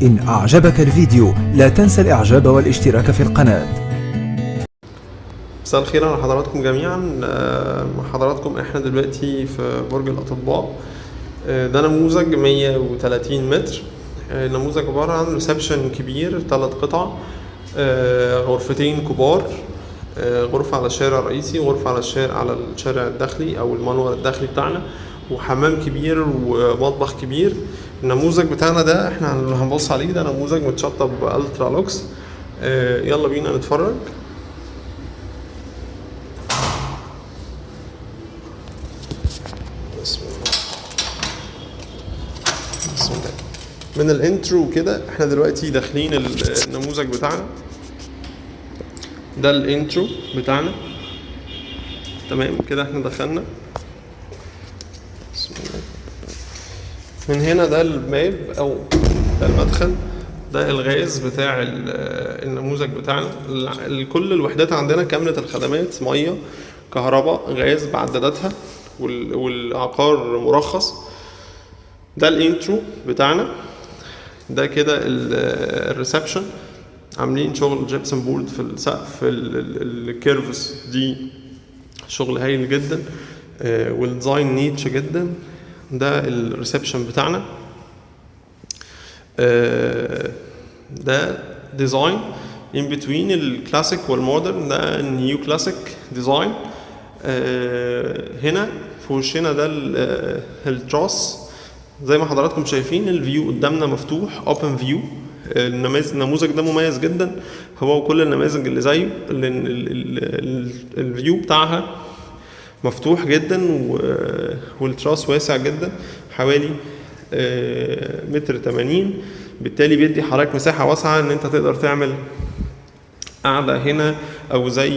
إن أعجبك الفيديو لا تنسى الإعجاب والاشتراك في القناة. مساء الخير على حضراتكم جميعا. مع حضراتكم احنا دلوقتي في برج الأطباء. ده نموذج 130 متر. نموذج عبارة عن ريسبشن كبير 3 قطع، غرفتين كبار، غرفة على الشارع الرئيسي، غرفة على الشارع الداخلي أو المنور الداخلي بتاعنا، وحمام كبير ومطبخ كبير. النموذج بتاعنا ده احنا هنبص عليه، ده نموذج متشطب بألترا لوكس. يلا بينا نتفرج. بسم الله. من الانترو كده احنا دلوقتي داخلين النموذج بتاعنا. ده الانترو بتاعنا، تمام كده احنا دخلنا. بسم الله. من هنا ده الباب او ده المدخل، ده الغاز بتاع النموذج بتاعنا. كل الوحدات عندنا كاملة الخدمات، مية، كهرباء، غاز بعداداتها، والعقار مرخص. ده الانترو بتاعنا. ده كده الريسبشن، عاملين شغل جيبسون بورد في السقف، الكيرفز دي شغل هايل جدا، والديزاين نيتش جدا. ده الريسبشن بتاعنا. ده ديزاين in between الكلاسيك والمودرن، ده النيو كلاسيك ديزاين. هنا في وشنا ده التراس. زي ما حضراتكم شايفين الفيو قدامنا مفتوح اوبن فيو. النموذج ده مميز جدا، هو وكل النماذج اللي زيه، لان الفيو بتاعها مفتوح جدا، والتراس واسع جدا، حوالي 1.80 متر. بالتالي بيدي حضرتك مساحة واسعة ان انت تقدر تعمل قاعدة هنا، او زي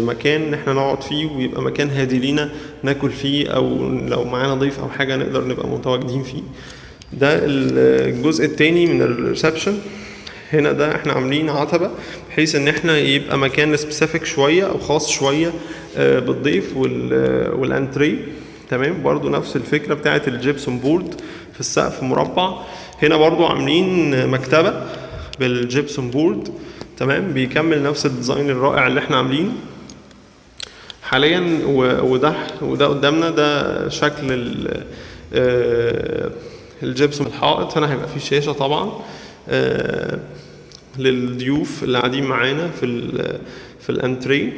مكان احنا نقعد فيه ويبقى مكان هادي لينا ناكل فيه، او لو معانا ضيف او حاجة نقدر نبقى متواجدين فيه. ده الجزء التاني من الريسبشن. هنا ده احنا عاملين عتبة بحيث ان احنا يبقى مكان سبيسيفيك شوية او خاص شوية بالضيف والانتري. تمام، برضو نفس الفكرة بتاعت الجيبسون بورد في السقف مربع. هنا برضو عاملين مكتبة بالجيبسون بورد، تمام، بيكمل نفس الديزاين الرائع اللي احنا عاملينه حاليا. وده قدامنا ده شكل الجيبسون الحائط. هنا هيبقى فيه شاشة طبعا للضيوف اللي قاعدين معانا في الانتري.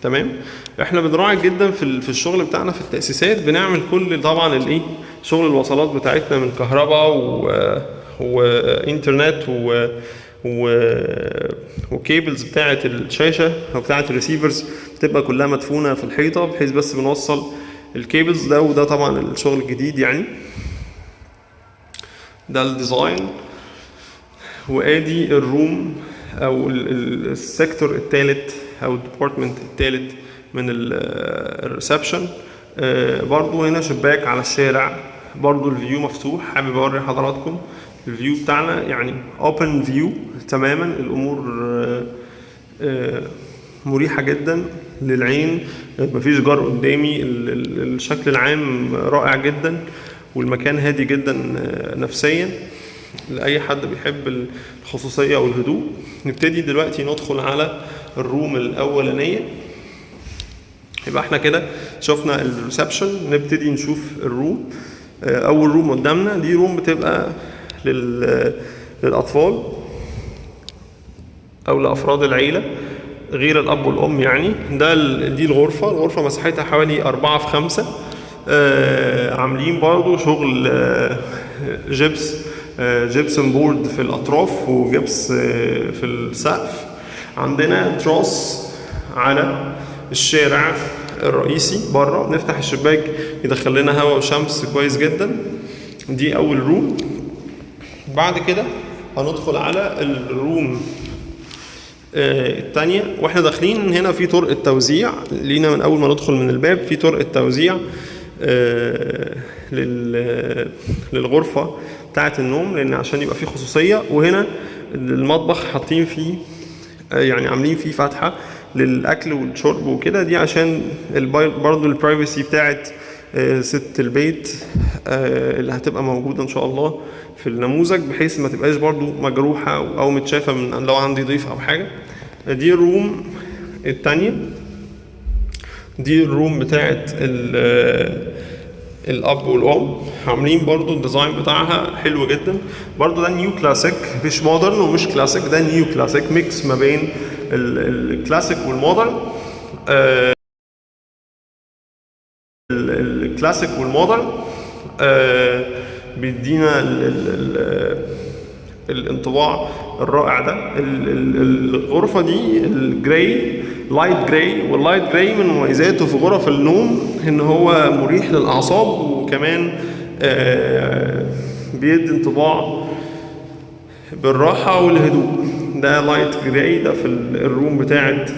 تمام، احنا بنراعي جدا في الشغل بتاعنا في التأسيسات، بنعمل كل طبعا شغل الوصلات بتاعتنا من كهرباء وانترنت وكيبلز بتاعه الشاشه او بتاعه الريسيفرز، بتبقى كلها مدفونه في الحيطه، بحيث بس بنوصل الكيبلز ده. وده طبعا الشغل الجديد يعني. ده الديزاين. وادي الروم او السيكتور الثالث او الديبارتمنت الثالث من الريسبشن. برضو هنا شباك على الشارع، برضو الفيو مفتوح. حابب اوري حضراتكم الفيو بتاعنا، يعني اوبن فيو تماما. الامور مريحة جدا للعين، مفيش جار قدامي. الشكل العام رائع جدا، والمكان هادي جدا نفسيا لأي حد بيحب الخصوصية والهدوء. نبتدي دلوقتي ندخل على الروم الأولانية. يبقى احنا كده شفنا الريسبشن، نبتدي نشوف الروم. أول روم قدامنا دي روم بتبقى للأطفال أو لأفراد العيلة غير الأب والأم يعني. دي الغرفة مساحتها حوالي 4 في 5. عاملين برضو شغل جيبسون بورد في الأطراف وجبس في السقف. عندنا تراس على الشارع الرئيسي بره، بنفتح الشباك يدخل لنا هواء وشمس كويس جدا. دي أول روم. بعد كده هندخل على الروم الثانية. واحنا داخلين هنا في طرق التوزيع لينا، من أول ما ندخل من الباب في طرق التوزيع للغرفة بتاعة النوم، لأن عشان يبقى فيه خصوصية. وهنا المطبخ حاطين فيه يعني عاملين فيه فتحة للأكل والشرب وكده، دي عشان برضو البرايفسي بتاعة ست البيت اللي هتبقى موجودة ان شاء الله في النموذج، بحيث ما تبقاش برضو مجروحة او متشافة من لو عندي ضيف او حاجة. دي الروم التانية، دي الروم بتاعت الاب والام، عاملين برضو الديزاين بتاعها حلو جدا. برضو ده نيو كلاسيك، مش مودرن ومش كلاسيك، ده نيو كلاسيك ميكس ما بين الكلاسيك والمودرن. الكلاسيك والمودرن بيدينا الانطباع الرائع ده. الغرفة دي الجراي لايت جراي، واللايت جراي من مميزاته في غرف النوم ان هو مريح للاعصاب، وكمان بيدي انطباع بالراحة والهدوء. ده لايت جراي ده في الروم بتاعت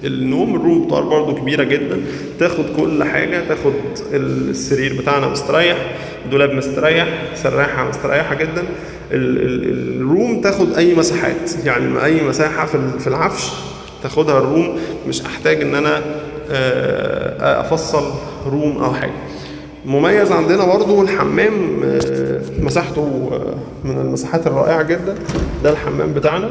النوم. الروم بتاعت برضو كبيرة جدا، تاخد كل حاجة، تاخد السرير بتاعنا مستريح، دولاب مستريح، سراحة مستريحة جدا. الروم تاخد اي مساحات، يعني اي مساحة في العفش تاخدها الروم، مش احتاج ان انا افصل روم او حاجة. مميز عندنا برضو الحمام، مساحته من المساحات الرائعة جدا. ده الحمام بتاعنا.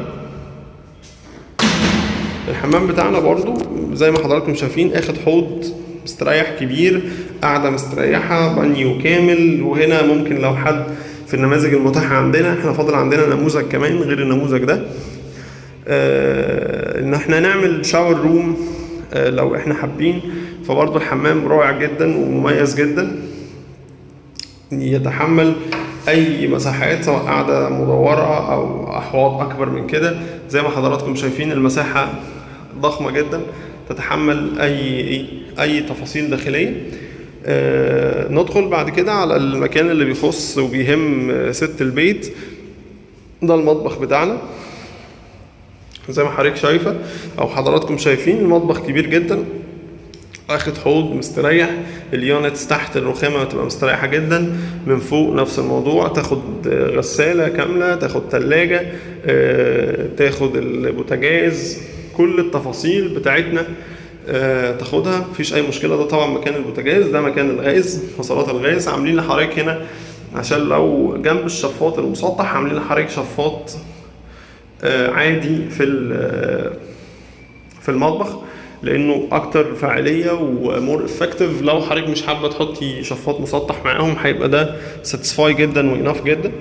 الحمام بتاعنا برضو زي ما حضراتكم شايفين، اخد حوض مستريح كبير، قاعدة مستريحة، بانيو كامل. وهنا ممكن لو حد في النماذج المتاحة عندنا، احنا فاضل عندنا نموذج كمان غير النموذج ده، ان احنا نعمل شاور روم لو احنا حابين. فبرضو الحمام رائع جدا ومميز جدا، يتحمل اي مساحات، سواء قاعدة مدورة او احواض اكبر من كده. زي ما حضراتكم شايفين المساحة ضخمة جدا، تتحمل اي تفاصيل داخلية. ندخل بعد كده على المكان اللي بيخص وبيهم ست البيت. ده المطبخ بتاعنا زي ما حضرتك شايفة او حضراتكم شايفين. المطبخ كبير جدا، اخد حوض مستريح، اليونتس تحت الرخامة تبقى مستريحة جدا. من فوق نفس الموضوع، تاخد غسالة كاملة، تاخد تلاجة، تاخد البوتاجاز، كل التفاصيل بتاعتنا تاخدها، مفيش اي مشكلة. ده طبعا مكان البوتاجاز، ده مكان الغاز، وصلات الغاز. عاملين لحضرتك هنا عشان لو جنب الشفاط المسطح، عاملين لحضرتك شفاط عادي في المطبخ، لانه اكتر فاعليه ومور افكتيف. لو حضرتك مش حابه تحطي شفاط مسطح معاهم، هيبقى ده ساتسفاي جدا واناف جدا.